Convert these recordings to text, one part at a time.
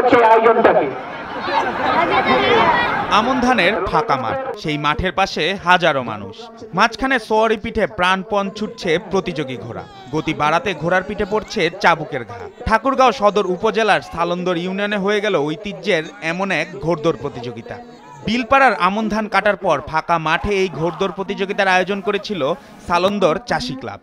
হচ্ছে আয়োজনটাকে। আমন ধানের ফাঁকা মাঠ, সেই মাঠের পাশে হাজারো মানুষ, মাঝখানে সোয়ারি পিঠে প্রাণপণ ছুটছে প্রতিযোগী ঘোড়া, গতি বাড়াতে ঘোড়ার পিঠে পড়ছে চাবুকের ঘা। ঠাকুরগাঁও সদর উপজেলার সালন্দর ইউনিয়নে হয়ে গেল ঐতিহ্যের এমন এক ঘোড়দৌড় প্রতিযোগিতা। বিলপাড়ার আমন ধান কাটার পর ফাঁকা মাঠে এই ঘোড়দৌড় প্রতিযোগিতার আয়োজন করেছিল সালন্দর চাষি ক্লাব।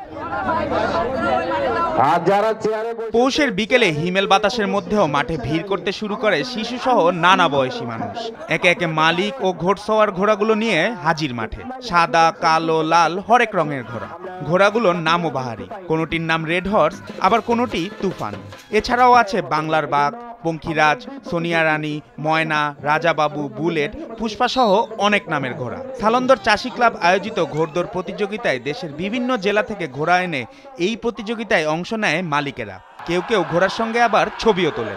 পৌষের বিকেলে হিমেল বাতাসের মধ্যেও মাঠে ভিড় করতে শুরু করে শিশুসহ নানা বয়সী মানুষ। একে একে মালিক ও ঘোড়সওয়ার ঘোড়াগুলো নিয়ে হাজির মাঠে। সাদা, কালো, লাল হরেক রঙের ঘোড়া। ঘোড়াগুলোর নামও বাহারি, কোনোটির নাম রেড হর্স, আবার কোনোটি তুফান। এছাড়াও আছে বাংলার বাঘ, পঙ্খিরাজ, সোনিয়া রানী, ময়না, রাজাবাবু, বুলেট, পুষ্পা সহ অনেক নামের ঘোড়া। সালন্দর চাষি ক্লাব আয়োজিত ঘোড়দৌড় প্রতিযোগিতায় দেশের বিভিন্ন জেলা থেকে ঘোড়া এনে এই প্রতিযোগিতায় অংশ নেয় মালিকেরা। কেউ কেউ ঘোড়ার সঙ্গে আবার ছবিও তোলেন।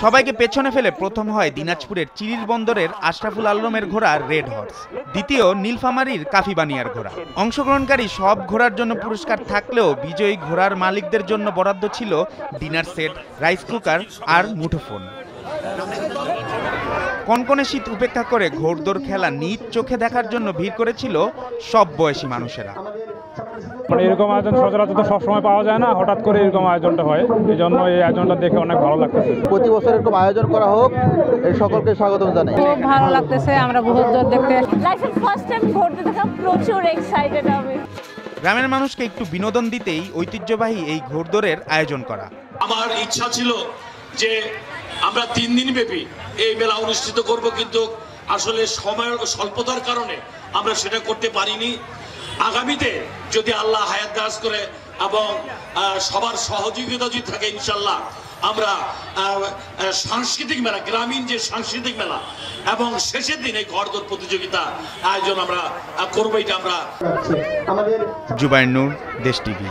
সবাইকে পেছনে ফেলে প্রথম হয় দিনাজপুরের চিরির বন্দরের আশরাফুল আলমের ঘোড়া রেড হর্স, দ্বিতীয় নীলফামারীর কাফিবানিয়ার ঘোড়া। অংশগ্রহণকারী সব ঘোড়ার জন্য পুরস্কার থাকলেও বিজয়ী ঘোড়ার মালিকদের জন্য বরাদ্দ ছিল ডিনার সেট, রাইস কুকার আর মুঠোফোন। কনকনে শীত উপেক্ষা করে ঘোড়দৌড় খেলা নিজ চোখে দেখার জন্য ভিড় করেছিল সব বয়সী মানুষেরা। মানে এরকম আয়োজন সচরাচর তো সবসময় পাওয়া যায় না, হঠাৎ করে এরকম আয়োজনটা হয়, এই জন্য এই আয়োজনটা দেখে অনেক ভালো লাগতেছে। প্রতি বছর এরকম আয়োজন করা হোক, এই সকলকে স্বাগতম জানাই। খুব ভালো লাগতেছে, আমরা ঘোড়দৌড় দেখতে লাইফের ফার্স্ট টাইম ঘোড়দৌড় দেখা, প্রচুর এক্সাইটেড আমি। গ্রামের মানুষকে একটু বিনোদন দিতেই ঐতিহ্যবাহী এই ঘোড়দৌড়ের আয়োজন করা। আমার ইচ্ছা ছিল যে আমরা 3 দিন ব্যাপী এই মেলা অনুষ্ঠিত করব, কিন্তু আসলে সময়ের স্বল্পতার কারণে আমরা সেটা করতে পারিনি। আগামীতে যদি আল্লাহ হায়াত দারাজ করে এবং সবার সহযোগিতা যদি থাকে, ইনশাল্লাহ আমরা সাংস্কৃতিক মেলা, গ্রামীণ যে সাংস্কৃতিক মেলা এবং শেষের দিন এই ঘোড়দৌড় প্রতিযোগিতা আয়োজন আমরা করবো। এটা আমরা জুবাইর নূর, দেশ টিভি।